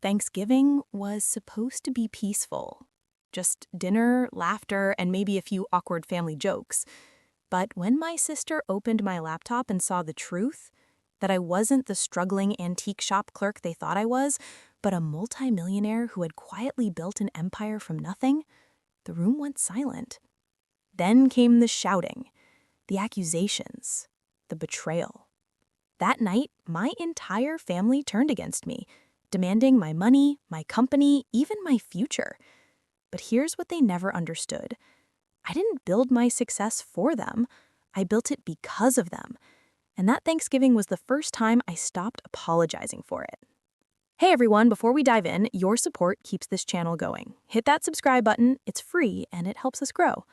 Thanksgiving was supposed to be peaceful. Just dinner, laughter, and maybe a few awkward family jokes. But when my sister opened my laptop and saw the truth, that I wasn't the struggling antique shop clerk they thought I was, but a multimillionaire who had quietly built an empire from nothing, the room went silent. Then came the shouting, the accusations, the betrayal. That night, my entire family turned against me, demanding my money, my company, even my future. But here's what they never understood. I didn't build my success for them. I built it because of them. And that Thanksgiving was the first time I stopped apologizing for it. Hey everyone, before we dive in, your support keeps this channel going. Hit that subscribe button, it's free and it helps us grow.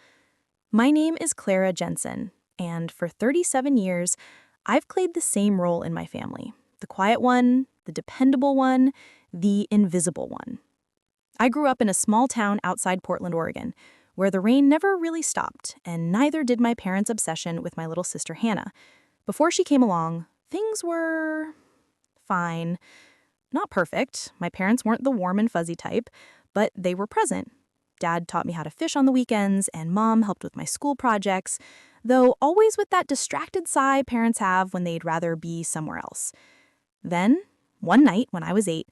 My name is Clara Jensen, and for 37 years, I've played the same role in my family. The quiet one, the dependable one, the invisible one. I grew up in a small town outside Portland, Oregon, where the rain never really stopped, and neither did my parents' obsession with my little sister Hannah. Before she came along, things were fine. Not perfect. My parents weren't the warm and fuzzy type, but they were present. Dad taught me how to fish on the weekends, and Mom helped with my school projects, though always with that distracted sigh parents have when they'd rather be somewhere else. Then, one night when I was 8,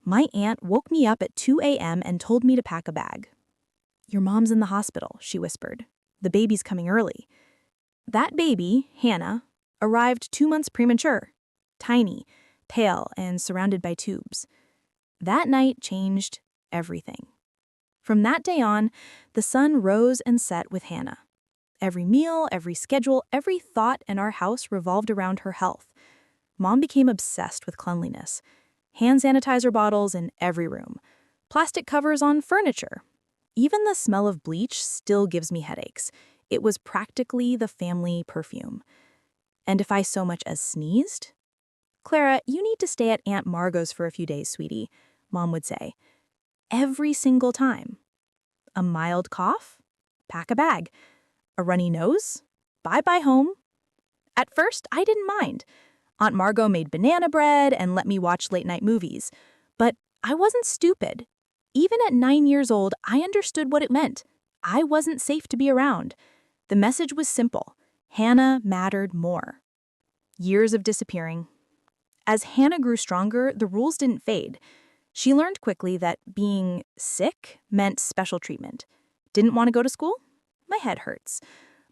my aunt woke me up at 2 a.m. and told me to pack a bag. "Your mom's in the hospital," she whispered. "The baby's coming early." That baby, Hannah, arrived 2 months premature, tiny, pale, and surrounded by tubes. That night changed everything. From that day on, the sun rose and set with Hannah. Every meal, every schedule, every thought in our house revolved around her health. Mom became obsessed with cleanliness. Hand sanitizer bottles in every room. Plastic covers on furniture. Even the smell of bleach still gives me headaches. It was practically the family perfume. And if I so much as sneezed? "Clara, you need to stay at Aunt Margot's for a few days, sweetie," Mom would say. Every single time. A mild cough? Pack a bag. A runny nose? Bye-bye home. At first, I didn't mind. Aunt Margot made banana bread and let me watch late-night movies. But I wasn't stupid. Even at 9 years old, I understood what it meant. I wasn't safe to be around. The message was simple. Hannah mattered more. Years of disappearing. As Hannah grew stronger, the rules didn't fade. She learned quickly that being sick meant special treatment. Didn't want to go to school? My head hurts.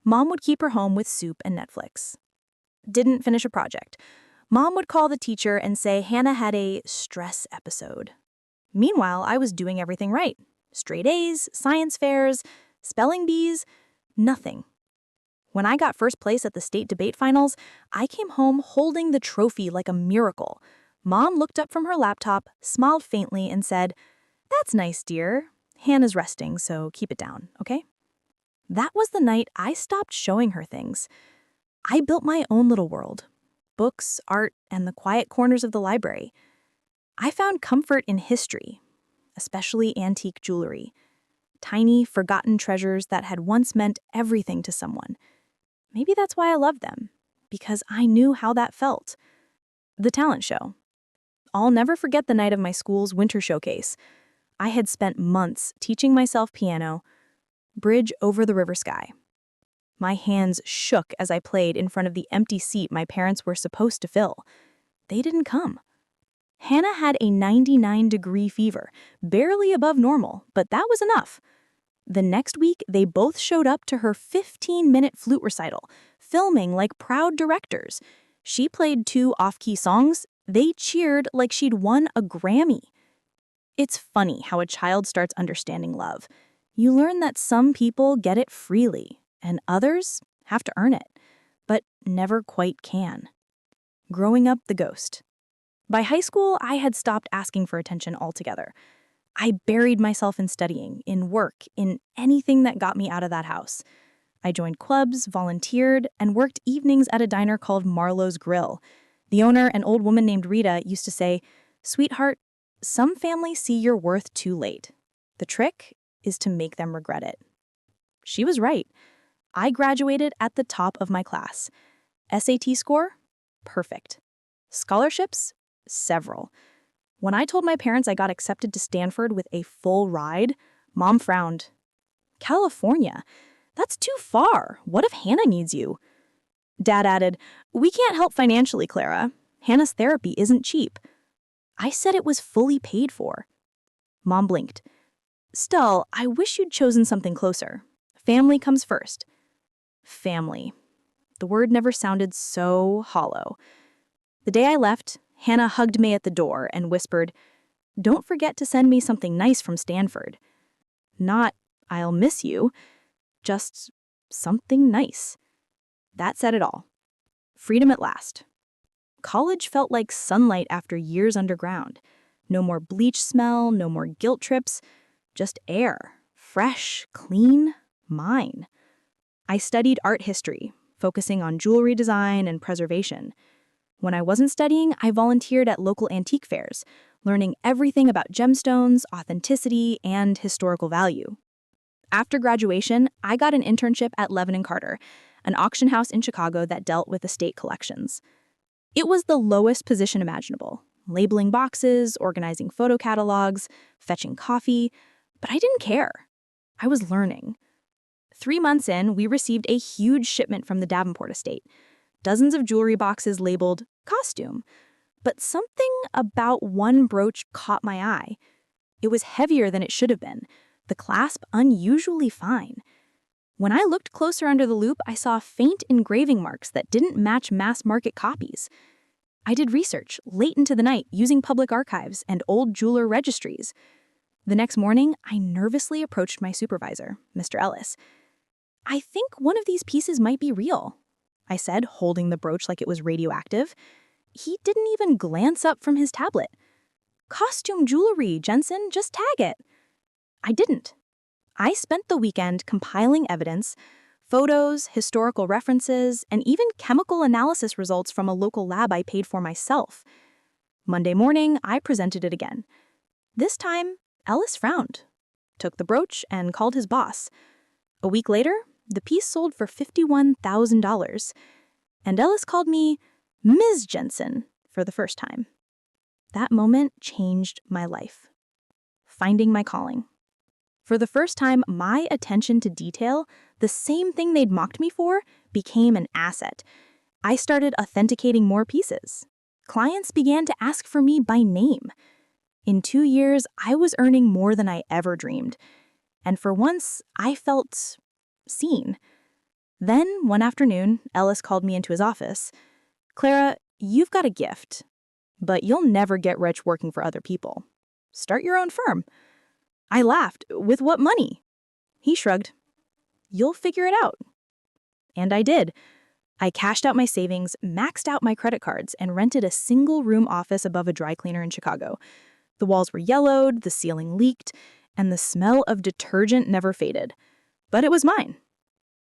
Mom would keep her home with soup and Netflix. Didn't finish a project. Mom would call the teacher and say Hannah had a stress episode. Meanwhile, I was doing everything right. Straight A's, science fairs, spelling bees, nothing. When I got first place at the state debate finals, I came home holding the trophy like a miracle. Mom looked up from her laptop, smiled faintly, and said, "That's nice, dear. Hannah's resting, so keep it down, okay?" That was the night I stopped showing her things. I built my own little world. Books, art, and the quiet corners of the library. I found comfort in history, especially antique jewelry. Tiny, forgotten treasures that had once meant everything to someone. Maybe that's why I loved them, because I knew how that felt. The talent show. I'll never forget the night of my school's winter showcase. I had spent months teaching myself piano, Bridge Over the River Sky. My hands shook as I played in front of the empty seat my parents were supposed to fill. They didn't come. Hannah had a 99-degree fever, barely above normal, but that was enough. The next week, they both showed up to her 15-minute flute recital, filming like proud directors. She played 2 off-key songs. They cheered like she'd won a Grammy. It's funny how a child starts understanding love. You learn that some people get it freely, and others have to earn it, but never quite can. Growing up the ghost. By high school, I had stopped asking for attention altogether. I buried myself in studying, in work, in anything that got me out of that house. I joined clubs, volunteered, and worked evenings at a diner called Marlowe's Grill. The owner, an old woman named Rita, used to say, "Sweetheart, some families see your worth too late. The trick is to make them regret it." She was right. I graduated at the top of my class. SAT score? Perfect. Scholarships? Several. When I told my parents I got accepted to Stanford with a full ride, Mom frowned. California? That's too far. What if Hannah needs you? Dad added, We can't help financially, Clara. Hannah's therapy isn't cheap. I said it was fully paid for. Mom blinked. Still, I wish you'd chosen something closer. Family comes first. Family. The word never sounded so hollow. The day I left, Hannah hugged me at the door and whispered, Don't forget to send me something nice from Stanford. Not, I'll miss you, just something nice. That said it all. Freedom at last. College felt like sunlight after years underground. No more bleach smell, no more guilt trips, just air, fresh, clean, mine. I studied art history, focusing on jewelry design and preservation. When I wasn't studying, I volunteered at local antique fairs, learning everything about gemstones, authenticity, and historical value. After graduation, I got an internship at Levin & Carter, an auction house in Chicago that dealt with estate collections. It was the lowest position imaginable, labeling boxes, organizing photo catalogs, fetching coffee, but I didn't care. I was learning. 3 months in, we received a huge shipment from the Davenport estate, dozens of jewelry boxes labeled costume, but something about one brooch caught my eye. It was heavier than it should have been, the clasp unusually fine. When I looked closer under the loupe, I saw faint engraving marks that didn't match mass-market copies. I did research late into the night using public archives and old jeweler registries. The next morning, I nervously approached my supervisor, Mr. Ellis. I think one of these pieces might be real, I said, holding the brooch like it was radioactive. He didn't even glance up from his tablet. Costume jewelry, Jensen, just tag it. I didn't. I spent the weekend compiling evidence, photos, historical references, and even chemical analysis results from a local lab I paid for myself. Monday morning, I presented it again. This time, Ellis frowned, took the brooch, and called his boss. A week later, the piece sold for $51,000, and Ellis called me Ms. Jensen for the first time. That moment changed my life. Finding my calling. For the first time, my attention to detail, the same thing they'd mocked me for, became an asset. I started authenticating more pieces. Clients began to ask for me by name. In 2 years, I was earning more than I ever dreamed. And for once, I felt seen. Then, one afternoon, Ellis called me into his office. Clara, you've got a gift, but you'll never get rich working for other people. Start your own firm. I laughed. With what money? He shrugged. You'll figure it out. And I did. I cashed out my savings, maxed out my credit cards, and rented a single-room office above a dry cleaner in Chicago. The walls were yellowed, the ceiling leaked, and the smell of detergent never faded. But it was mine.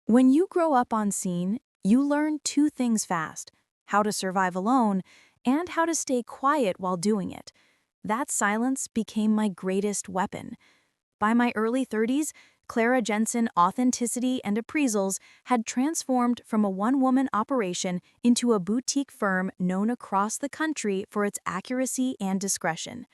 When you grow up on scene, you learn 2 things fast: how to survive alone and how to stay quiet while doing it. That silence became my greatest weapon. By my early 30s, Clara Jensen Authenticity and Appraisals had transformed from a one-woman operation into a boutique firm known across the country for its accuracy and discretion.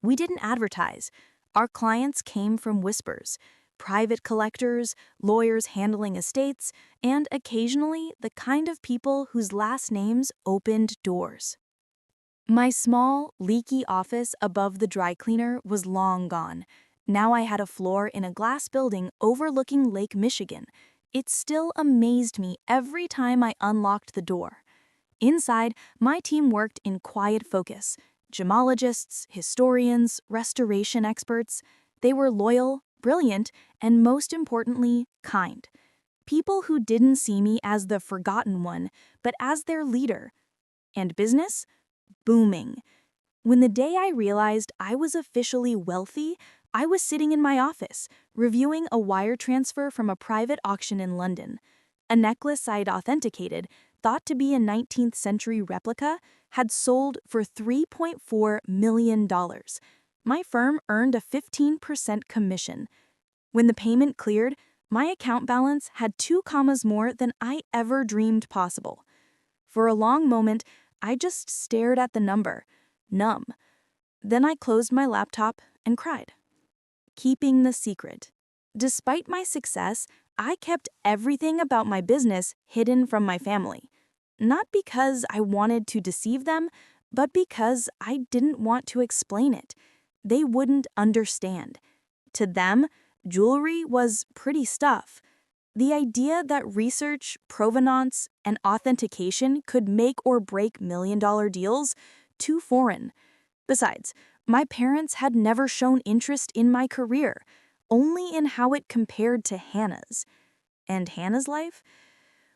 We didn't advertise. Our clients came from whispers: private collectors, lawyers handling estates, and occasionally the kind of people whose last names opened doors. My small, leaky office above the dry cleaner was long gone. Now I had a floor in a glass building overlooking Lake Michigan. It still amazed me every time I unlocked the door. Inside, my team worked in quiet focus. Gemologists, historians, restoration experts. They were loyal, brilliant, and most importantly, kind. People who didn't see me as the forgotten one, but as their leader. And business? Booming. When the day I realized I was officially wealthy, I was sitting in my office, reviewing a wire transfer from a private auction in London. A necklace I'd authenticated, thought to be a 19th century replica, had sold for $3.4 million. My firm earned a 15% commission. When the payment cleared, my account balance had 2 commas more than I ever dreamed possible. For a long moment, I just stared at the number, numb. Then I closed my laptop and cried. Keeping the secret. Despite my success, I kept everything about my business hidden from my family. Not because I wanted to deceive them, but because I didn't want to explain it. They wouldn't understand. To them, jewelry was pretty stuff. The idea that research, provenance, and authentication could make or break million-dollar deals? Too foreign. Besides, my parents had never shown interest in my career, only in how it compared to Hannah's. And Hannah's life?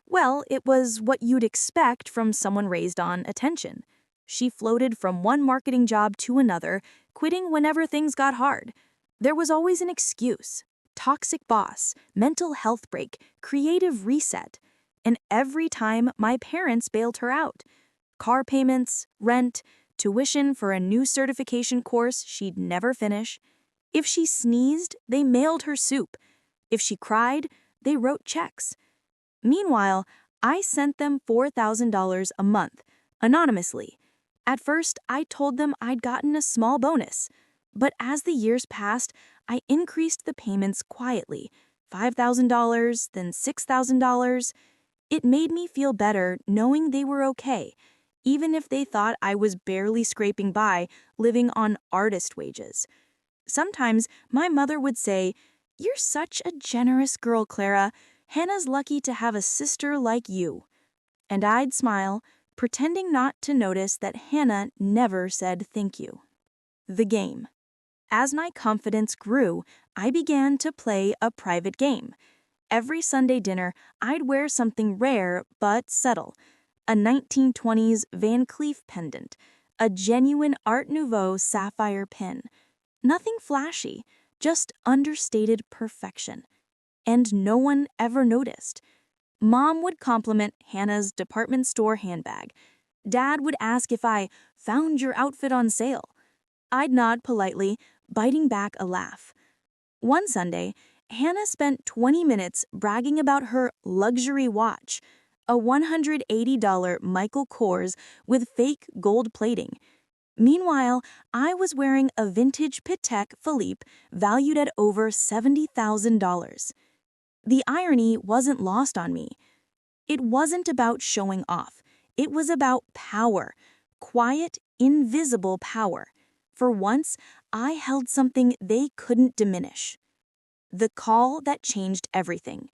Well, it was what you'd expect from someone raised on attention. She floated from one marketing job to another, quitting whenever things got hard. There was always an excuse. Toxic boss, mental health break, creative reset. And every time my parents bailed her out. Car payments, rent, tuition for a new certification course she'd never finish. If she sneezed, they mailed her soup. If she cried, they wrote checks. Meanwhile, I sent them $4,000 a month, anonymously. At first, I told them I'd gotten a small bonus. But as the years passed, I increased the payments quietly, $5,000, then $6,000. It made me feel better knowing they were okay, even if they thought I was barely scraping by, living on artist wages. Sometimes my mother would say, "You're such a generous girl, Clara. Hannah's lucky to have a sister like you." And I'd smile, pretending not to notice that Hannah never said thank you. The game. As my confidence grew, I began to play a private game. Every Sunday dinner, I'd wear something rare but subtle. A 1920s Van Cleef pendant, a genuine Art Nouveau sapphire pin. Nothing flashy, just understated perfection. And no one ever noticed. Mom would compliment Hannah's department store handbag. Dad would ask if I found your outfit on sale. I'd nod politely, biting back a laugh. One Sunday, Hannah spent 20 minutes bragging about her luxury watch, a $180 Michael Kors with fake gold plating. Meanwhile, I was wearing a vintage Patek Philippe valued at over $70,000. The irony wasn't lost on me. It wasn't about showing off. It was about power. Quiet, invisible power. For once, I held something they couldn't diminish. The call that changed everything.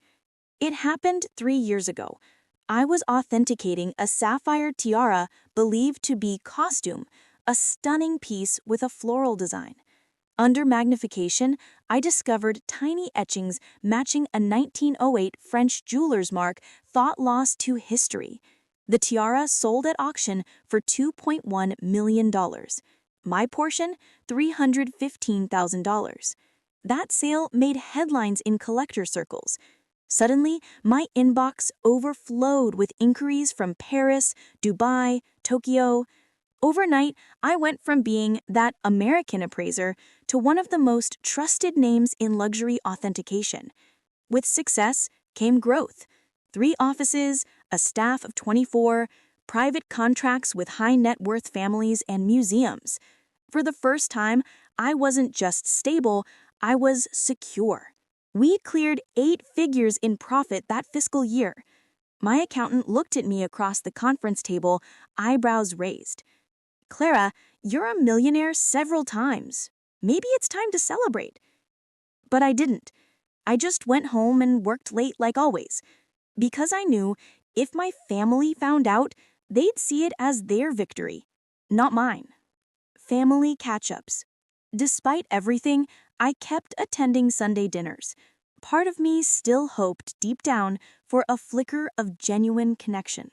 It happened 3 years ago. I was authenticating a sapphire tiara believed to be costume, a stunning piece with a floral design. Under magnification, I discovered tiny etchings matching a 1908 French jeweler's mark thought lost to history. The tiara sold at auction for $2.1 million. My portion, $315,000. That sale made headlines in collector circles. Suddenly, my inbox overflowed with inquiries from Paris, Dubai, Tokyo. Overnight, I went from being that American appraiser to one of the most trusted names in luxury authentication. With success came growth. 3 offices, a staff of 24, private contracts with high net worth families and museums. For the first time, I wasn't just stable, I was secure. We cleared 8 figures in profit that fiscal year. My accountant looked at me across the conference table, eyebrows raised. "Clara, you're a millionaire several times. Maybe it's time to celebrate." But I didn't. I just went home and worked late like always. Because I knew if my family found out, they'd see it as their victory, not mine. Family catch-ups. Despite everything, I kept attending Sunday dinners. Part of me still hoped deep down for a flicker of genuine connection.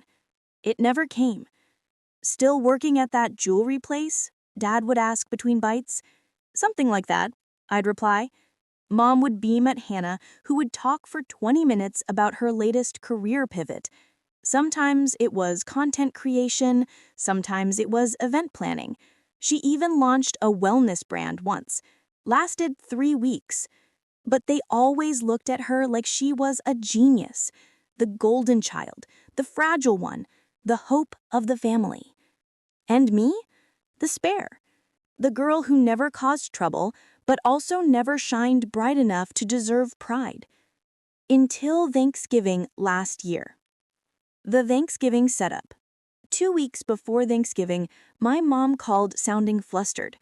It never came. "Still working at that jewelry place?" Dad would ask between bites. "Something like that," I'd reply. Mom would beam at Hannah, who would talk for 20 minutes about her latest career pivot. Sometimes it was content creation, sometimes it was event planning. She even launched a wellness brand once. Lasted 3 weeks. But they always looked at her like she was a genius. The golden child, the fragile one, the hope of the family. And me? The spare. The girl who never caused trouble, but also never shined bright enough to deserve pride. Until Thanksgiving last year. The Thanksgiving setup. 2 weeks before Thanksgiving, my mom called sounding flustered.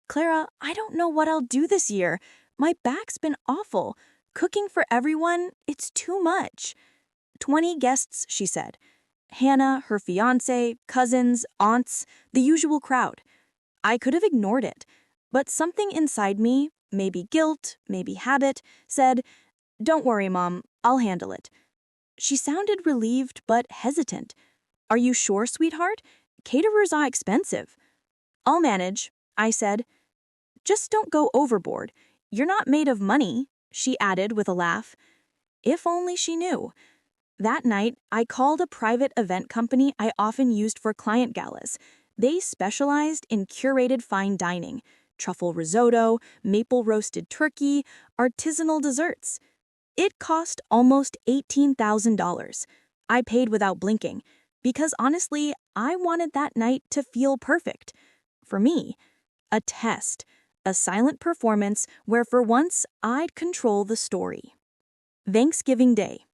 "Clara, I don't know what I'll do this year. My back's been awful. Cooking for everyone, it's too much." 20 guests, she said. Hannah, her fiancé, cousins, aunts, the usual crowd. I could have ignored it, but something inside me, maybe guilt, maybe habit, said, "Don't worry, Mom, I'll handle it." She sounded relieved but hesitant. "Are you sure, sweetheart? Caterers are expensive." "I'll manage," I said. "Just don't go overboard. You're not made of money," she added with a laugh. If only she knew. That night, I called a private event company I often used for client galas. They specialized in curated fine dining, truffle risotto, maple roasted turkey, artisanal desserts. It cost almost $18,000. I paid without blinking, because honestly, I wanted that night to feel perfect. For me, a test, a silent performance where for once I'd control the story. Thanksgiving Day.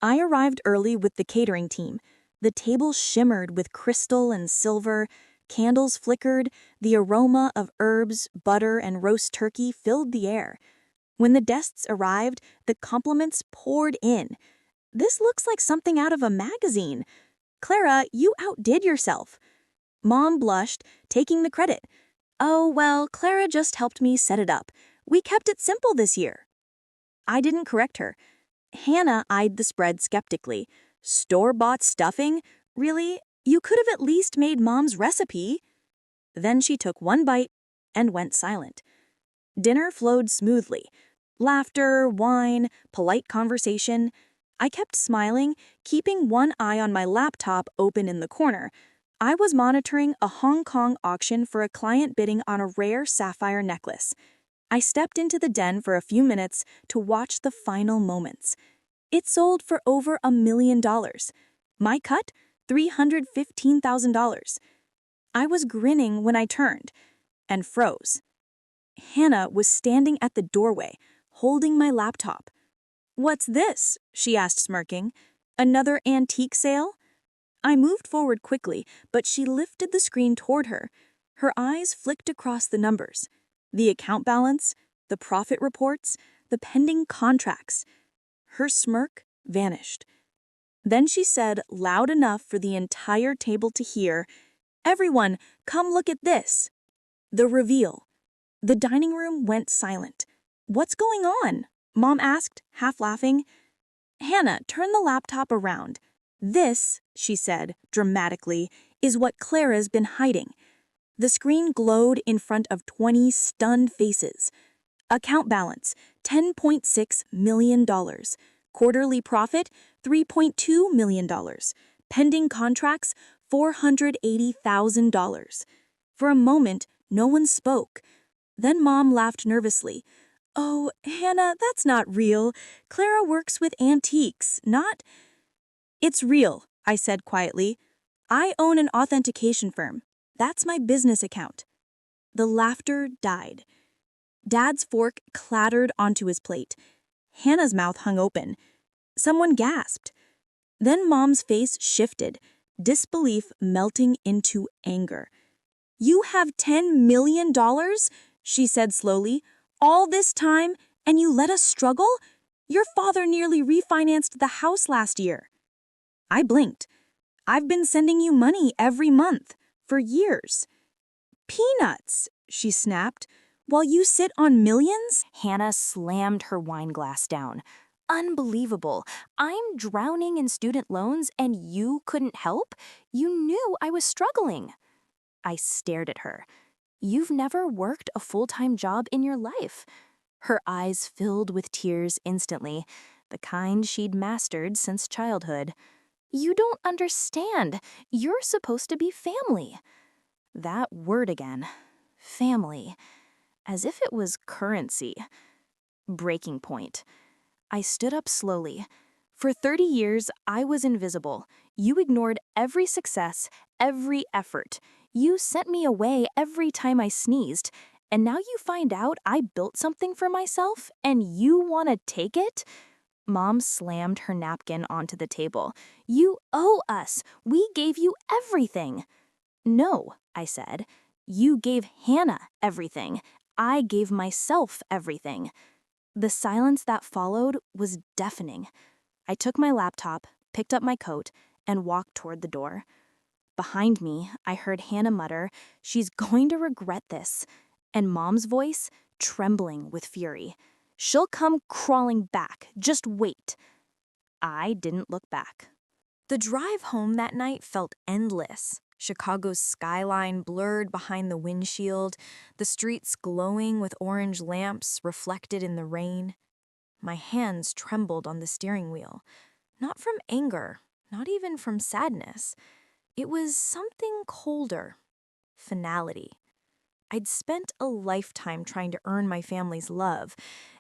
I arrived early with the catering team. The table shimmered with crystal and silver, candles flickered, the aroma of herbs, butter, and roast turkey filled the air. When the guests arrived, the compliments poured in. "This looks like something out of a magazine. Clara, you outdid yourself." Mom blushed, taking the credit. "Oh, well, Clara just helped me set it up. We kept it simple this year." I didn't correct her. Hannah eyed the spread skeptically. "Store-bought stuffing? Really? You could have at least made Mom's recipe." Then she took one bite and went silent. Dinner flowed smoothly. Laughter, wine, polite conversation. I kept smiling, keeping one eye on my laptop open in the corner. I was monitoring a Hong Kong auction for a client bidding on a rare sapphire necklace. I stepped into the den for a few minutes to watch the final moments. It sold for over $1 million. My cut, $315,000. I was grinning when I turned and froze. Hannah was standing at the doorway, holding my laptop. "What's this?" she asked, smirking. "Another antique sale?" I moved forward quickly, but she lifted the screen toward her. Her eyes flicked across the numbers. The account balance, the profit reports, the pending contracts. Her smirk vanished. Then she said, loud enough for the entire table to hear, "Everyone, come look at this." The reveal. The dining room went silent. "What's going on?" Mom asked, half laughing. "Hannah, turn the laptop around. This," she said, dramatically, "is what Clara's been hiding." The screen glowed in front of 20 stunned faces. Account balance, $10.6 million. Quarterly profit, $3.2 million. Pending contracts, $480,000. For a moment, no one spoke. Then Mom laughed nervously. "Oh, Hannah, that's not real. Clara works with antiques, not—" "It's real," I said quietly. "I own an authentication firm. That's my business account." The laughter died. Dad's fork clattered onto his plate. Hannah's mouth hung open. Someone gasped. Then Mom's face shifted, disbelief melting into anger. "You have $10 million, she said slowly. "All this time, and you let us struggle? Your father nearly refinanced the house last year." I blinked. "I've been sending you money every month, for years." "Peanuts," she snapped. "While you sit on millions?" Hannah slammed her wine glass down. "Unbelievable. I'm drowning in student loans and you couldn't help? You knew I was struggling." I stared at her. "You've never worked a full-time job in your life." Her eyes filled with tears instantly, the kind she'd mastered since childhood. "You don't understand. You're supposed to be family." That word again. Family. As if it was currency. Breaking point. I stood up slowly. For 30 years, I was invisible. You ignored every success, every effort. You sent me away every time I sneezed, and now you find out I built something for myself and you want to take it? Mom slammed her napkin onto the table. You owe us. We gave you everything. No, I said. You gave Hannah everything. I gave myself everything. The silence that followed was deafening. I took my laptop, picked up my coat, and walked toward the door. Behind me, I heard Hannah mutter, "She's going to regret this," and Mom's voice trembling with fury. "She'll come crawling back. Just wait." I didn't look back. The drive home that night felt endless. Chicago's skyline blurred behind the windshield, the streets glowing with orange lamps reflected in the rain. My hands trembled on the steering wheel, not from anger, not even from sadness. It was something colder. Finality. I'd spent a lifetime trying to earn my family's love,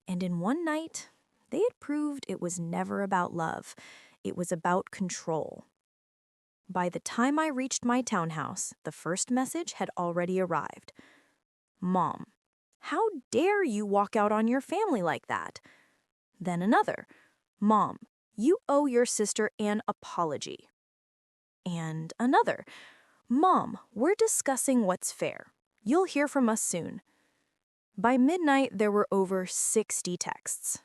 and in one night, they had proved it was never about love. It was about control. By the time I reached my townhouse, the first message had already arrived. "Mom, how dare you walk out on your family like that?" Then another. "Mom, you owe your sister an apology." And another. "Mom, we're discussing what's fair. You'll hear from us soon." By midnight, there were over 60 texts.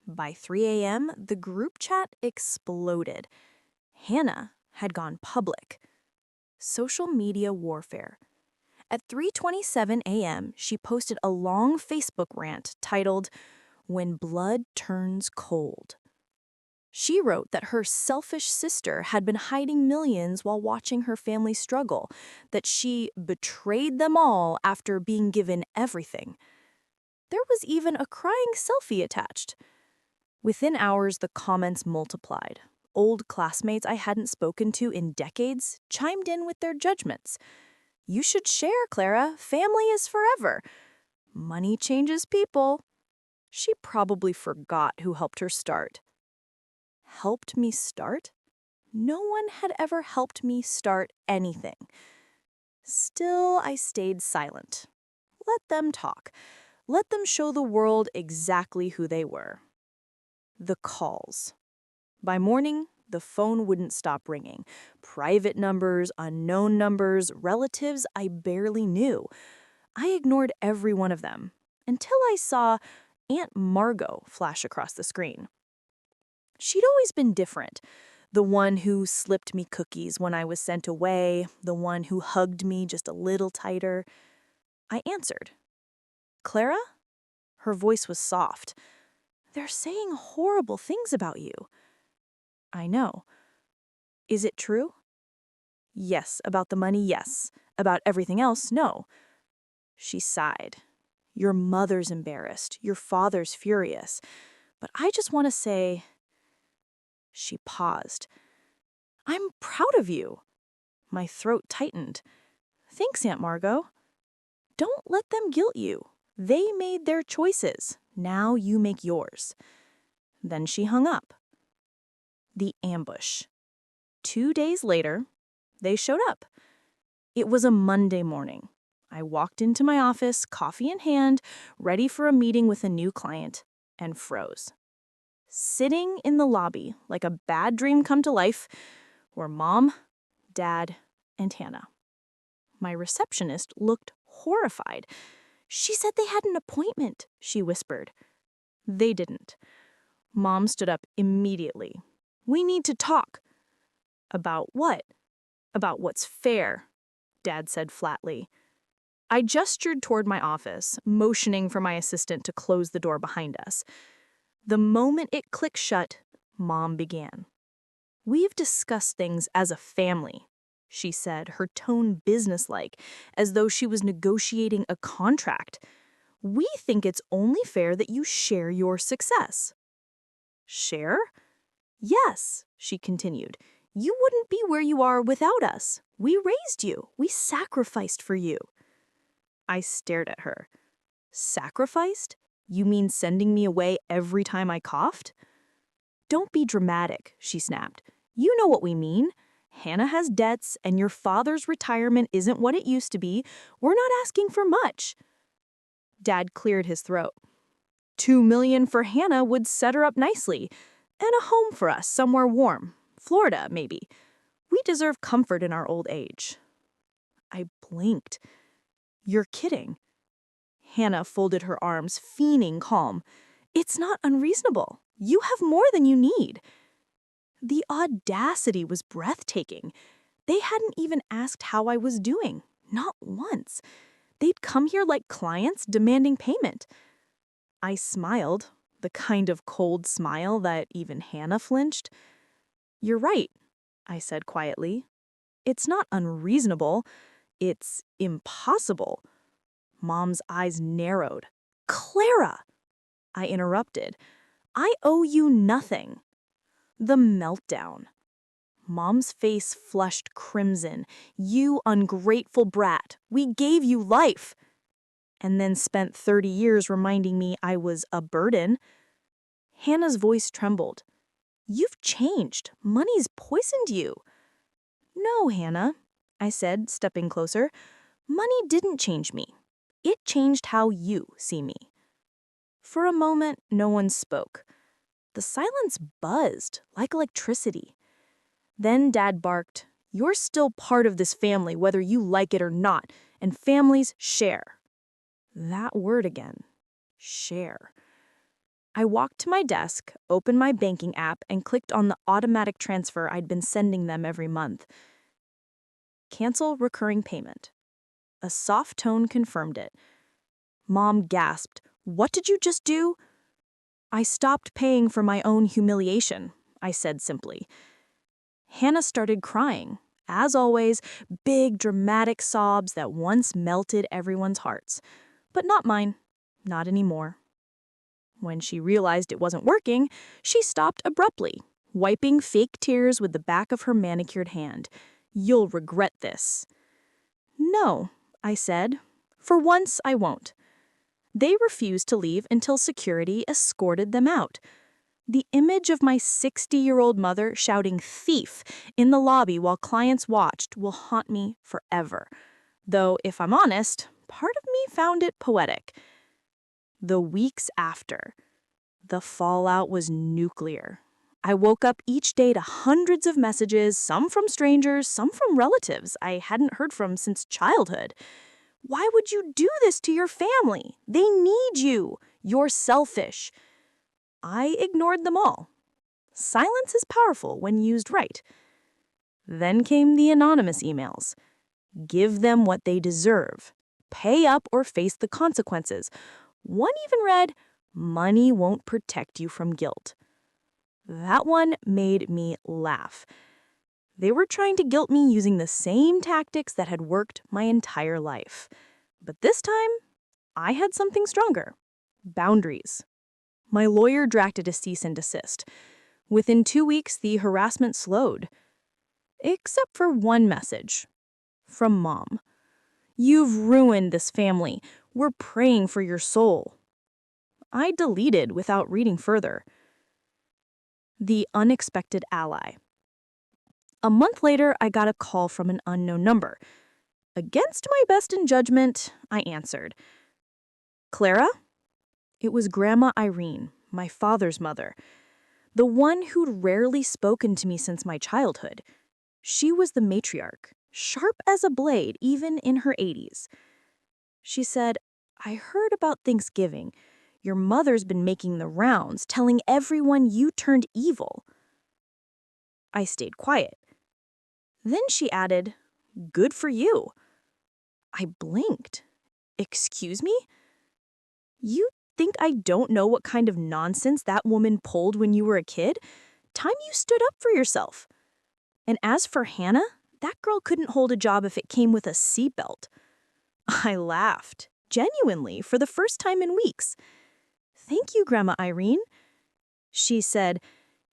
By 3 a.m., the group chat exploded. Hannah had gone public. Social media warfare. At 3:27 a.m., she posted a long Facebook rant titled, "When Blood Turns Cold." She wrote that her selfish sister had been hiding millions while watching her family struggle, that she betrayed them all after being given everything. There was even a crying selfie attached. Within hours, the comments multiplied. Old classmates I hadn't spoken to in decades chimed in with their judgments. "You should share, Clara. Family is forever." "Money changes people." She probably forgot who helped her start. Helped me start? No one had ever helped me start anything. Still, I stayed silent. Let them talk. Let them show the world exactly who they were. The calls. By morning, the phone wouldn't stop ringing. Private numbers, unknown numbers, relatives I barely knew. I ignored every one of them until I saw Aunt Margot flash across the screen. She'd always been different. The one who slipped me cookies when I was sent away, the one who hugged me just a little tighter. I answered. "Clara?" Her voice was soft. "They're saying horrible things about you." "I know." "Is it true?" "Yes, about the money, yes. About everything else, no." She sighed. "Your mother's embarrassed. Your father's furious. But I just want to say..." She paused. "I'm proud of you." My throat tightened. "Thanks, Aunt Margot." "Don't let them guilt you. They made their choices. Now you make yours." Then she hung up. The ambush. 2 days later, they showed up. It was a Monday morning. I walked into my office, coffee in hand, ready for a meeting with a new client, and froze. Sitting in the lobby, like a bad dream come to life, were Mom, Dad, and Hannah. My receptionist looked horrified. "She said they had an appointment," she whispered. They didn't. Mom stood up immediately. "We need to talk." "About what?" "About what's fair," Dad said flatly. I gestured toward my office, motioning for my assistant to close the door behind us. The moment it clicked shut, Mom began. "We've discussed things as a family," she said, her tone businesslike, as though she was negotiating a contract. "We think it's only fair that you share your success." "Share?" "Yes," she continued. "You wouldn't be where you are without us. We raised you. We sacrificed for you." I stared at her. "Sacrificed? You mean sending me away every time I coughed?" "Don't be dramatic," she snapped. "You know what we mean. Hannah has debts, and your father's retirement isn't what it used to be. We're not asking for much." Dad cleared his throat. $2 million for Hannah would set her up nicely. And a home for us, somewhere warm. Florida, maybe. We deserve comfort in our old age. I blinked. "You're kidding." Hannah folded her arms, feigning calm. "It's not unreasonable. You have more than you need." The audacity was breathtaking. They hadn't even asked how I was doing. Not once. They'd come here like clients demanding payment. I smiled, the kind of cold smile that even Hannah flinched. "You're right," I said quietly. "It's not unreasonable. It's impossible." Mom's eyes narrowed. "Clara!" I interrupted. "I owe you nothing." The meltdown. Mom's face flushed crimson. "You ungrateful brat. We gave you life." And then spent 30 years reminding me I was a burden. Hannah's voice trembled. "You've changed. Money's poisoned you." "No, Hannah," I said, stepping closer. "Money didn't change me. It changed how you see me." For a moment, no one spoke. The silence buzzed like electricity. Then Dad barked, "You're still part of this family, whether you like it or not, and families share." That word again. Share. I walked to my desk, opened my banking app, and clicked on the automatic transfer I'd been sending them every month. Cancel recurring payment. A soft tone confirmed it. Mom gasped, "What did you just do?" "I stopped paying for my own humiliation," I said simply. Hannah started crying. As always, big dramatic sobs that once melted everyone's hearts. But not mine. Not anymore. When she realized it wasn't working, she stopped abruptly, wiping fake tears with the back of her manicured hand. "You'll regret this." "No," I said. "For once, I won't." They refused to leave until security escorted them out. The image of my 60-year-old mother shouting "thief" in the lobby while clients watched will haunt me forever. Though, if I'm honest, part of me found it poetic. The weeks after, the fallout was nuclear. I woke up each day to hundreds of messages, some from strangers, some from relatives I hadn't heard from since childhood. "Why would you do this to your family? They need you. You're selfish." I ignored them all. Silence is powerful when used right. Then came the anonymous emails. "Give them what they deserve. Pay up or face the consequences." One even read, "Money won't protect you from guilt." That one made me laugh. They were trying to guilt me using the same tactics that had worked my entire life. But this time, I had something stronger. Boundaries. My lawyer drafted a cease and desist. Within 2 weeks, the harassment slowed. Except for one message. From Mom. "You've ruined this family. We're praying for your soul." I deleted without reading further. The unexpected ally. A month later, I got a call from an unknown number. Against my best in judgment, I answered. "Clara?" It was Grandma Irene, my father's mother, the one who'd rarely spoken to me since my childhood. She was the matriarch, sharp as a blade even in her 80s. She said, "I heard about Thanksgiving. Your mother's been making the rounds, telling everyone you turned evil." I stayed quiet. Then she added, "Good for you." I blinked. "Excuse me? You think I don't know what kind of nonsense that woman pulled when you were a kid? Time you stood up for yourself." And as for Hannah, that girl couldn't hold a job if it came with a seatbelt. I laughed, genuinely, for the first time in weeks. "Thank you, Grandma Irene." She said,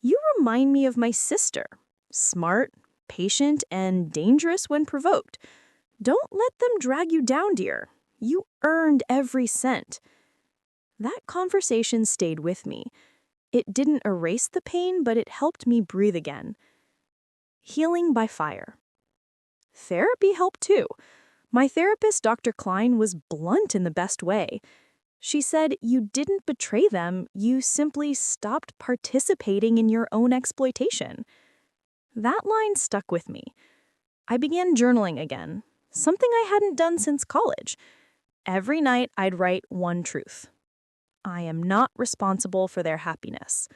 "You remind me of my sister. Smart, patient, and dangerous when provoked. Don't let them drag you down, dear. You earned every cent." That conversation stayed with me. It didn't erase the pain, but it helped me breathe again. Healing by fire. Therapy helped too. My therapist, Dr. Klein, was blunt in the best way. She said you didn't betray them, you simply stopped participating in your own exploitation. That line stuck with me. I began journaling again, something I hadn't done since college. Every night I'd write one truth. I am not responsible for their happiness.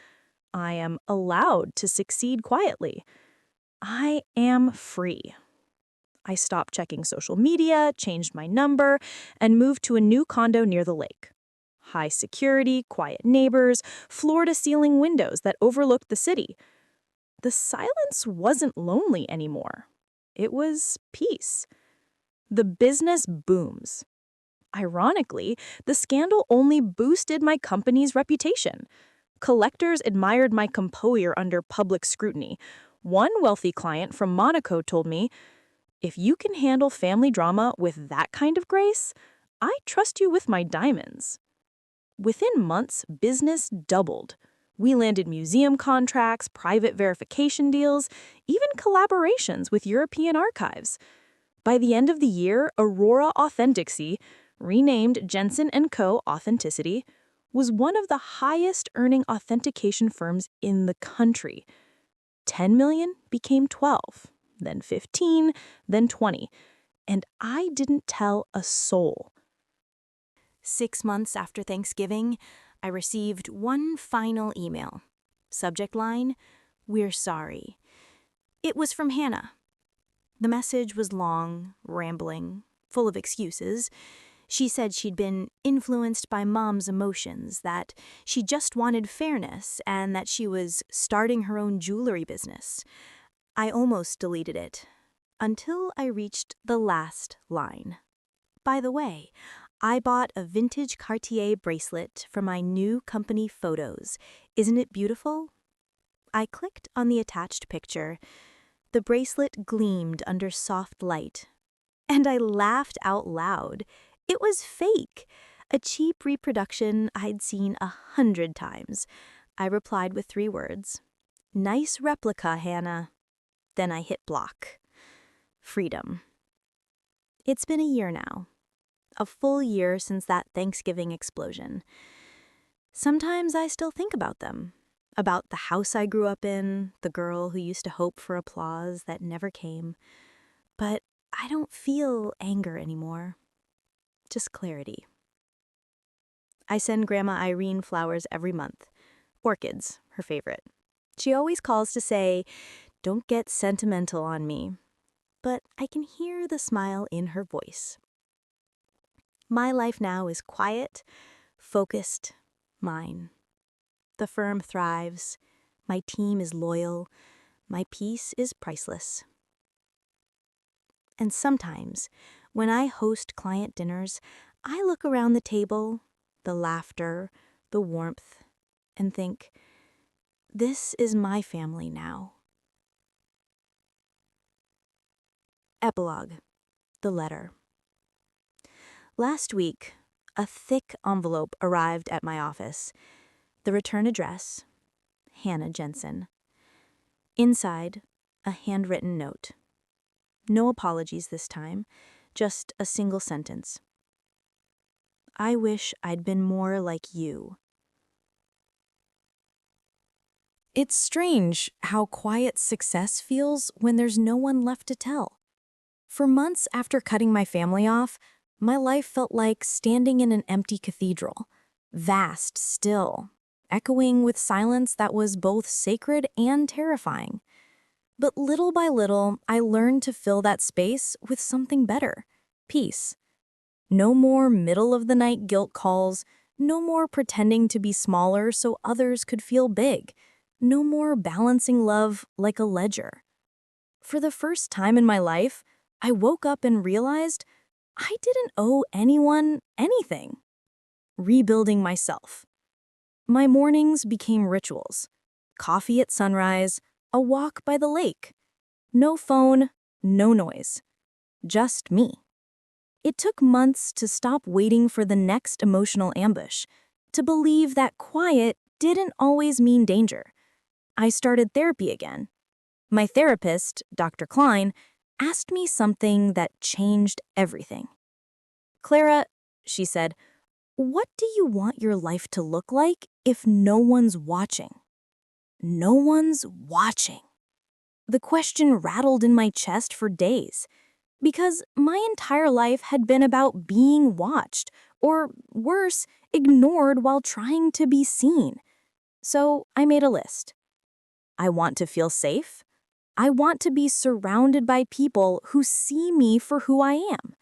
I am allowed to succeed quietly. I am free. I stopped checking social media, changed my number, and moved to a new condo near the lake. High security, quiet neighbors, floor-to-ceiling windows that overlooked the city. The silence wasn't lonely anymore. It was peace. The business booms. Ironically, the scandal only boosted my company's reputation. Collectors admired my composure under public scrutiny. One wealthy client from Monaco told me, "If you can handle family drama with that kind of grace, I trust you with my diamonds." Within months, business doubled. We landed museum contracts, private verification deals, even collaborations with European archives. By the end of the year, Aurora Authenticity, renamed Jensen & Co. Authenticity, was one of the highest-earning authentication firms in the country. 10 million became 12, then 15, then 20, and I didn't tell a soul. 6 months after Thanksgiving, I received one final email. Subject line, "We're sorry." It was from Hannah. The message was long, rambling, full of excuses. She said she'd been influenced by Mom's emotions, that she just wanted fairness, and that she was starting her own jewelry business. I almost deleted it, until I reached the last line. By the way, I bought a vintage Cartier bracelet for my new company photos. Isn't it beautiful? I clicked on the attached picture. The bracelet gleamed under soft light, and I laughed out loud. It was fake, a cheap reproduction I'd seen 100 times. I replied with 3 words. "Nice replica, Hannah." Then I hit block. Freedom. It's been a year now. A full year since that Thanksgiving explosion. Sometimes I still think about them. About the house I grew up in, the girl who used to hope for applause that never came. But I don't feel anger anymore. Just clarity. I send Grandma Irene flowers every month. Orchids, her favorite. She always calls to say, "Don't get sentimental on me." But I can hear the smile in her voice. My life now is quiet, focused, mine. The firm thrives. My team is loyal. My peace is priceless. And sometimes, when I host client dinners, I look around the table, the laughter, the warmth, and think, this is my family now. Epilogue. The letter. Last week, a thick envelope arrived at my office. The return address, Clara Jensen. Inside, a handwritten note. No apologies this time, just a single sentence. "I wish I'd been more like you." It's strange how quiet success feels when there's no one left to tell. For months after cutting my family off, my life felt like standing in an empty cathedral, vast, still, echoing with silence that was both sacred and terrifying. But little by little, I learned to fill that space with something better, peace. No more middle-of-the-night guilt calls, no more pretending to be smaller so others could feel big, no more balancing love like a ledger. For the first time in my life, I woke up and realized I didn't owe anyone anything. Rebuilding myself. My mornings became rituals. Coffee at sunrise, a walk by the lake. No phone, no noise. Just me. It took months to stop waiting for the next emotional ambush, to believe that quiet didn't always mean danger. I started therapy again. My therapist, Dr. Klein, asked me something that changed everything. Clara, she said, what do you want your life to look like if no one's watching? No one's watching. The question rattled in my chest for days, because my entire life had been about being watched, or worse, ignored while trying to be seen. So I made a list. I want to feel safe. I want to be surrounded by people who see me for who I am.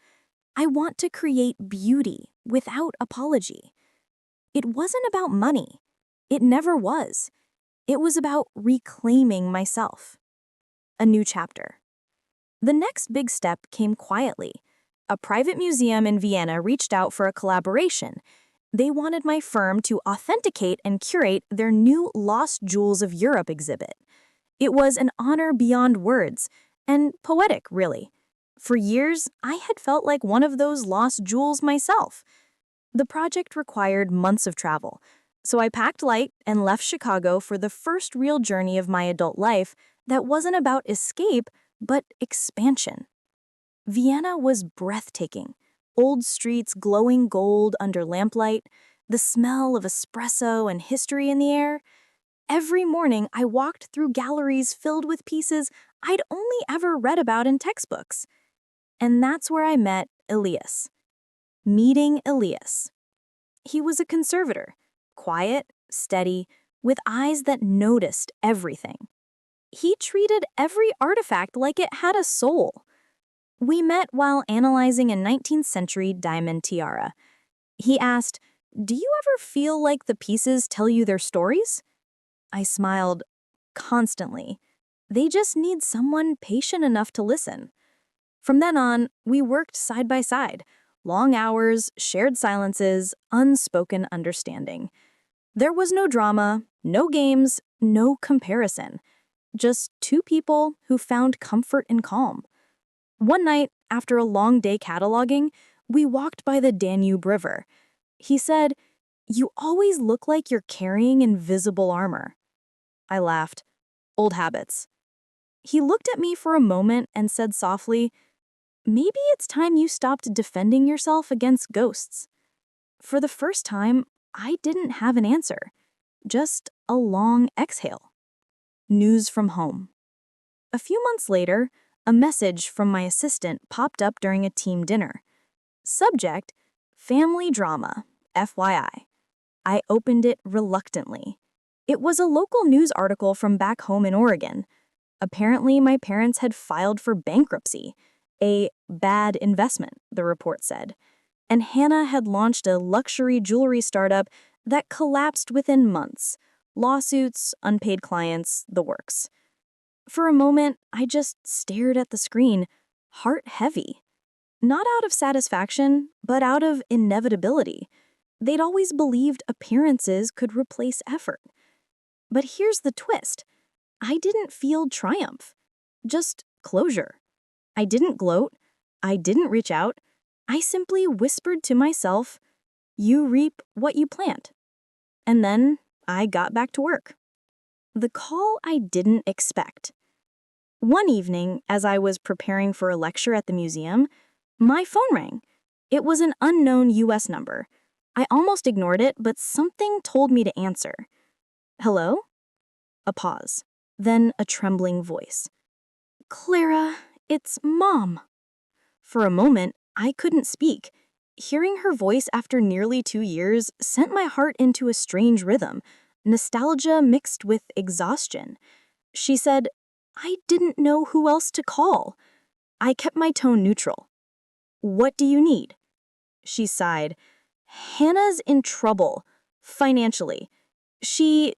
I want to create beauty without apology. It wasn't about money. It never was. It was about reclaiming myself. A new chapter. The next big step came quietly. A private museum in Vienna reached out for a collaboration. They wanted my firm to authenticate and curate their new Lost Jewels of Europe exhibit. It was an honor beyond words, and poetic, really. For years, I had felt like one of those lost jewels myself. The project required months of travel, so I packed light and left Chicago for the first real journey of my adult life that wasn't about escape, but expansion. Vienna was breathtaking. Old streets glowing gold under lamplight, the smell of espresso and history in the air. Every morning, I walked through galleries filled with pieces I'd only ever read about in textbooks. And that's where I met Elias. Meeting Elias. He was a conservator, quiet, steady, with eyes that noticed everything. He treated every artifact like it had a soul. We met while analyzing a 19th century diamond tiara. He asked, "Do you ever feel like the pieces tell you their stories?" I smiled. Constantly. They just need someone patient enough to listen. From then on, we worked side by side. Long hours, shared silences, unspoken understanding. There was no drama, no games, no comparison. Just two people who found comfort in calm. One night, after a long day cataloging, we walked by the Danube River. He said, "You always look like you're carrying invisible armor." I laughed. Old habits. He looked at me for a moment and said softly, "Maybe it's time you stopped defending yourself against ghosts." For the first time, I didn't have an answer. Just a long exhale. News from home. A few months later, a message from my assistant popped up during a team dinner. Subject, family drama, FYI. I opened it reluctantly. It was a local news article from back home in Oregon. Apparently, my parents had filed for bankruptcy, a bad investment, the report said. And Hannah had launched a luxury jewelry startup that collapsed within months. Lawsuits, unpaid clients, the works. For a moment, I just stared at the screen, heart heavy. Not out of satisfaction, but out of inevitability. They'd always believed appearances could replace effort. But here's the twist. I didn't feel triumph, just closure. I didn't gloat. I didn't reach out. I simply whispered to myself, "You reap what you plant." And then I got back to work. The call I didn't expect. One evening, as I was preparing for a lecture at the museum, my phone rang. It was an unknown US number. I almost ignored it, but something told me to answer. "Hello?" A pause, then a trembling voice. "Clara, it's Mom." For a moment, I couldn't speak. Hearing her voice after nearly 2 years sent my heart into a strange rhythm, nostalgia mixed with exhaustion. She said, "I didn't know who else to call." I kept my tone neutral. "What do you need?" She sighed. "Hannah's in trouble, financially. She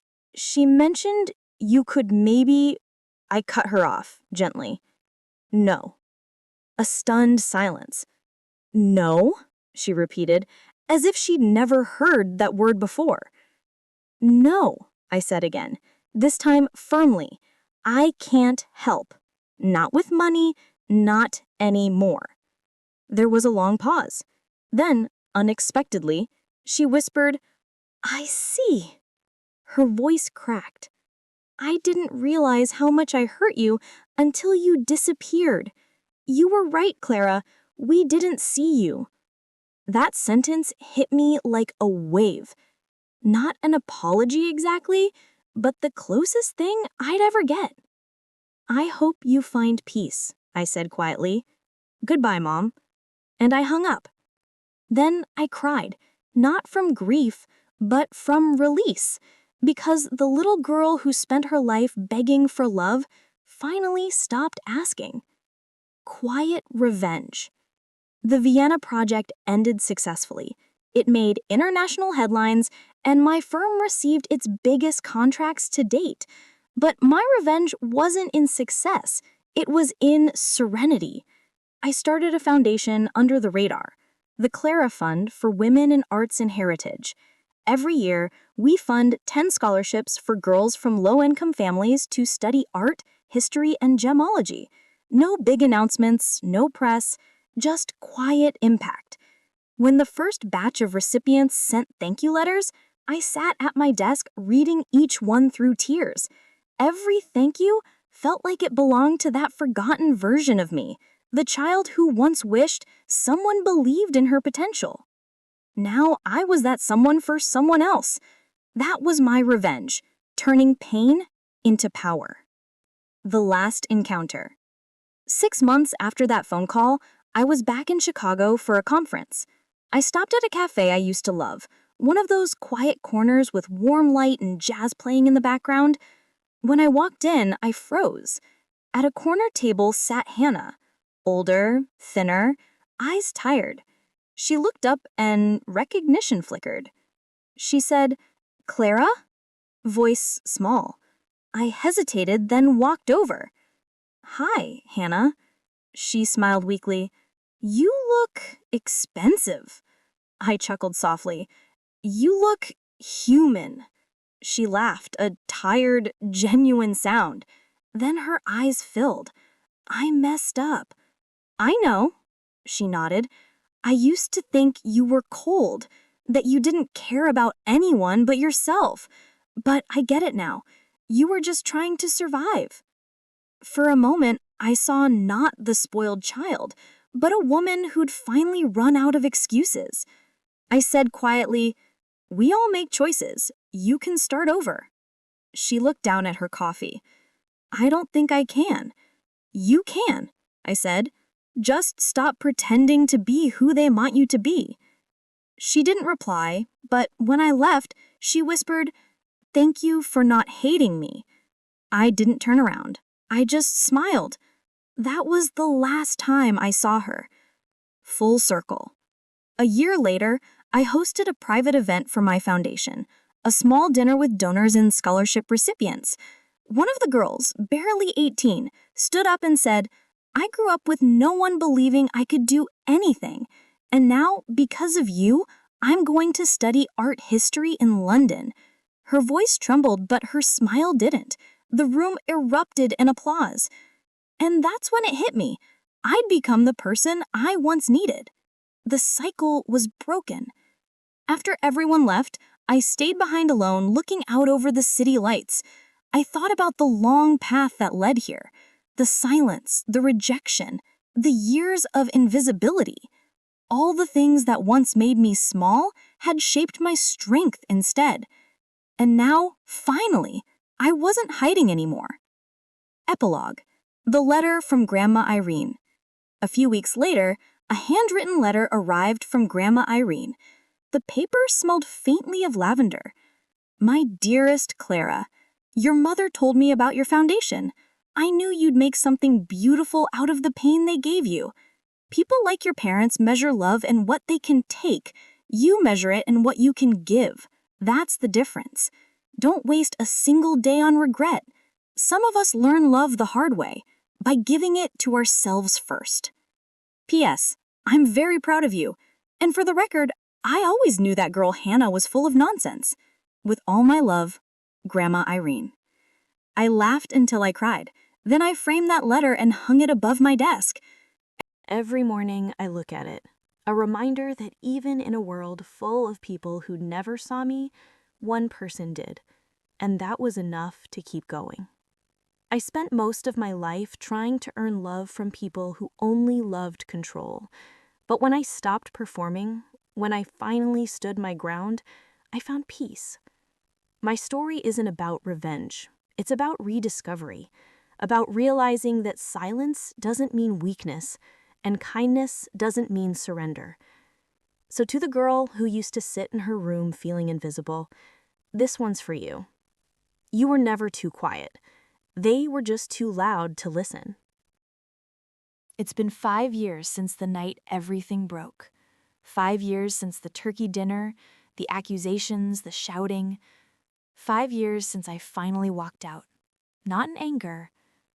mentioned you could maybe—" I cut her off, gently. "No." A stunned silence. "No?" she repeated, as if she'd never heard that word before. "No," I said again, this time firmly. "I can't help. Not with money, not anymore." There was a long pause. Then, unexpectedly, she whispered, "I see." Her voice cracked. I didn't realize how much I hurt you until you disappeared. You were right, Clara. We didn't see you." That sentence hit me like a wave. Not an apology exactly, but the closest thing I'd ever get. "I hope you find peace," I said quietly. "Goodbye, Mom." And I hung up. Then I cried, not from grief, but from release, because the little girl who spent her life begging for love finally stopped asking. Quiet revenge. The Vienna project ended successfully. It made international headlines, and my firm received its biggest contracts to date. But my revenge wasn't in success, it was in serenity. I started a foundation under the radar, the Clara Fund for Women in Arts and Heritage. Every year, we fund 10 scholarships for girls from low-income families to study art, history, and gemology. No big announcements, no press, just quiet impact. When the first batch of recipients sent thank you letters, I sat at my desk reading each one through tears. Every thank you felt like it belonged to that forgotten version of me, the child who once wished someone believed in her potential. Now I was that someone for someone else. That was my revenge, turning pain into power. The last encounter. 6 months after that phone call, I was back in Chicago for a conference. I stopped at a cafe I used to love, one of those quiet corners with warm light and jazz playing in the background. When I walked in, I froze. At a corner table sat Hannah, older, thinner, eyes tired. She looked up and recognition flickered. She said, "Clara?" Voice small. I hesitated, then walked over. "Hi, Hannah." She smiled weakly. "You look expensive." I chuckled softly. "You look human." She laughed, a tired, genuine sound. Then her eyes filled. "I messed up." "I know," she nodded. "I used to think you were cold, that you didn't care about anyone but yourself. But I get it now. You were just trying to survive." For a moment, I saw not the spoiled child, but a woman who'd finally run out of excuses. I said quietly, "We all make choices. You can start over." She looked down at her coffee. "I don't think I can." "You can," I said. "Just stop pretending to be who they want you to be." She didn't reply, but when I left, she whispered, "Thank you for not hating me." I didn't turn around. I just smiled. That was the last time I saw her. Full circle. A year later, I hosted a private event for my foundation, a small dinner with donors and scholarship recipients. One of the girls, barely 18, stood up and said, "I grew up with no one believing I could do anything, and now, because of you, I'm going to study art history in London." Her voice trembled, but her smile didn't. The room erupted in applause. And that's when it hit me. I'd become the person I once needed. The cycle was broken. After everyone left, I stayed behind alone, looking out over the city lights. I thought about the long path that led here, the silence, the rejection, the years of invisibility. All the things that once made me small had shaped my strength instead. And now, finally, I wasn't hiding anymore. Epilogue. The letter from Grandma Irene. A few weeks later, a handwritten letter arrived from Grandma Irene. The paper smelled faintly of lavender. "My dearest Clara, your mother told me about your foundation. I knew you'd make something beautiful out of the pain they gave you. People like your parents measure love in what they can take. You measure it in what you can give. That's the difference. Don't waste a single day on regret. Some of us learn love the hard way, by giving it to ourselves first. P.S. I'm very proud of you. And for the record, I always knew that girl Hannah was full of nonsense. With all my love, Grandma Irene." I laughed until I cried. Then I framed that letter and hung it above my desk. Every morning I look at it, a reminder that even in a world full of people who never saw me, one person did. and that was enough to keep going. I spent most of my life trying to earn love from people who only loved control. But when I stopped performing, when I finally stood my ground, I found peace. My story isn't about revenge. It's about rediscovery, about realizing that silence doesn't mean weakness, and kindness doesn't mean surrender. So to the girl who used to sit in her room feeling invisible, this one's for you. You were never too quiet. They were just too loud to listen. It's been 5 years since the night everything broke. 5 years since the turkey dinner, the accusations, the shouting. 5 years since I finally walked out. Not in anger,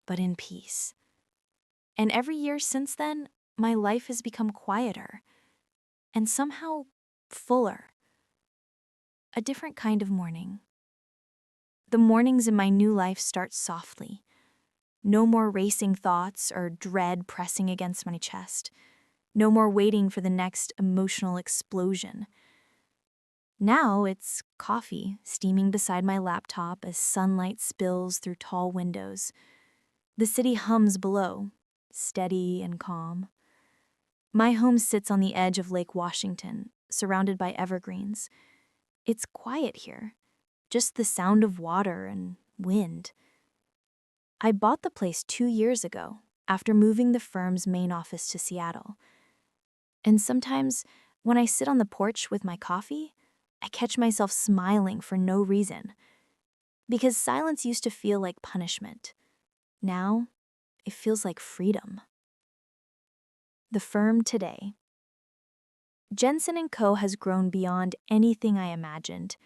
but in peace. And every year since then, my life has become quieter and somehow fuller. A different kind of morning. The mornings in my new life start softly. No more racing thoughts or dread pressing against my chest. No more waiting for the next emotional explosion. Now it's coffee steaming beside my laptop as sunlight spills through tall windows. The city hums below, steady and calm. My home sits on the edge of Lake Washington, surrounded by evergreens. It's quiet here, just the sound of water and wind. I bought the place 2 years ago, after moving the firm's main office to Seattle. And sometimes, when I sit on the porch with my coffee, I catch myself smiling for no reason. Because silence used to feel like punishment. Now, it feels like freedom. The firm today. Jensen & Co. has grown beyond anything I imagined.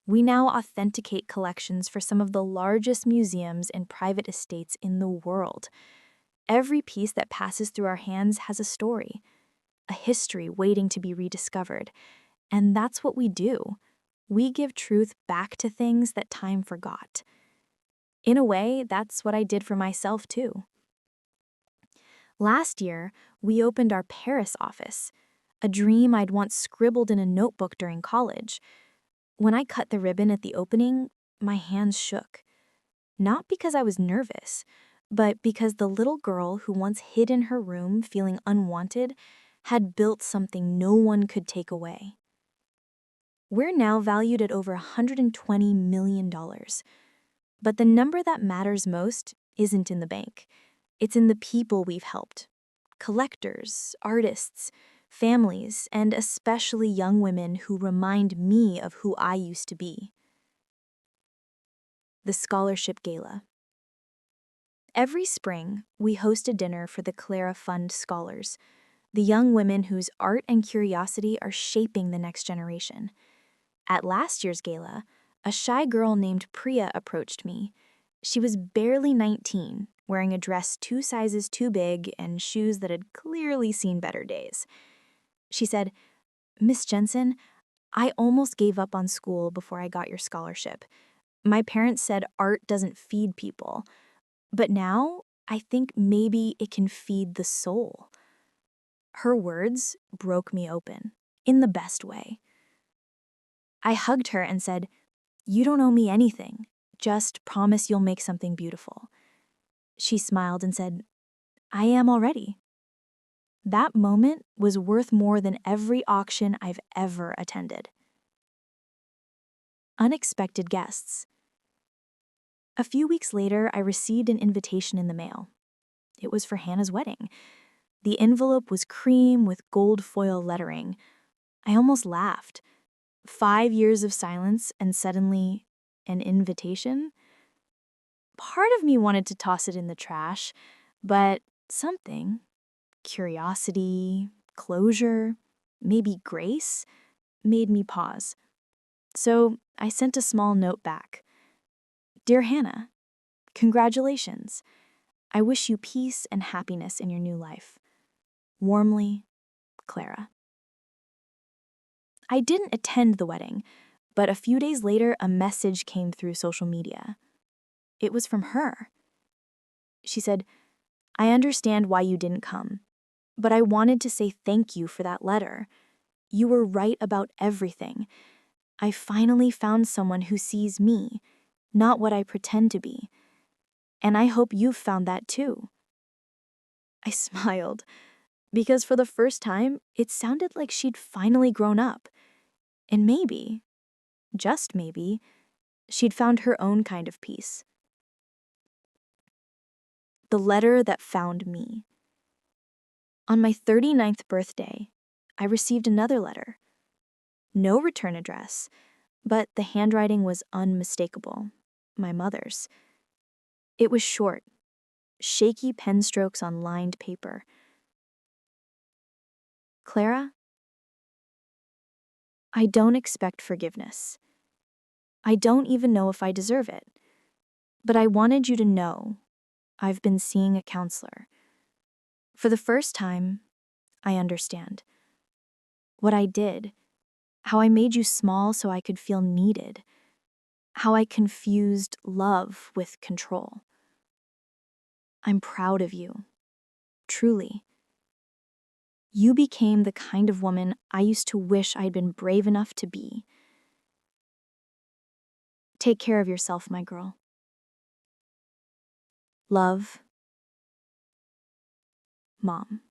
We now authenticate collections for some of the largest museums and private estates in the world. Every piece that passes through our hands has a story, a history waiting to be rediscovered. And that's what we do. We give truth back to things that time forgot. In a way, that's what I did for myself too. Last year, we opened our Paris office, a dream I'd once scribbled in a notebook during college. When I cut the ribbon at the opening, my hands shook. Not because I was nervous, but because the little girl who once hid in her room feeling unwanted had built something no one could take away. We're now valued at over $120 million. But the number that matters most isn't in the bank. It's in the people we've helped. Collectors, artists, families, and especially young women who remind me of who I used to be. The Scholarship Gala. Every spring, we host a dinner for the Clara Fund scholars, the young women whose art and curiosity are shaping the next generation. At last year's gala, a shy girl named Priya approached me. She was barely 19, wearing a dress 2 sizes too big and shoes that had clearly seen better days. She said, "Miss Jensen, I almost gave up on school before I got your scholarship. My parents said art doesn't feed people, but now I think maybe it can feed the soul." Her words broke me open, in the best way. I hugged her and said, "You don't owe me anything. Just promise you'll make something beautiful." She smiled and said, "I am already." That moment was worth more than every auction I've ever attended. Unexpected guests. A few weeks later, I received an invitation in the mail. It was for Hannah's wedding. The envelope was cream with gold foil lettering. I almost laughed. 5 years of silence and suddenly an invitation? Part of me wanted to toss it in the trash, but something, curiosity, closure, maybe grace, made me pause. So I sent a small note back. "Dear Hannah, congratulations. I wish you peace and happiness in your new life. Warmly, Clara." I didn't attend the wedding, but a few days later a message came through social media. It was from her. She said, "I understand why you didn't come, but I wanted to say thank you for that letter. You were right about everything. I finally found someone who sees me, not what I pretend to be. And I hope you've found that too. I smiled, because for the first time, it sounded like she'd finally grown up. And maybe, just maybe, she'd found her own kind of peace. The letter that found me. On my 39th birthday, I received another letter. No return address, but the handwriting was unmistakable, my mother's. It was short, shaky pen strokes on lined paper. Clara, I don't expect forgiveness. I don't even know if I deserve it. But I wanted you to know I've been seeing a counselor. For the first time, I understand. What I did, how I made you small so I could feel needed, how I confused love with control. I'm proud of you, truly. You became the kind of woman I used to wish I'd been brave enough to be. Take care of yourself, my girl. Love, Mom.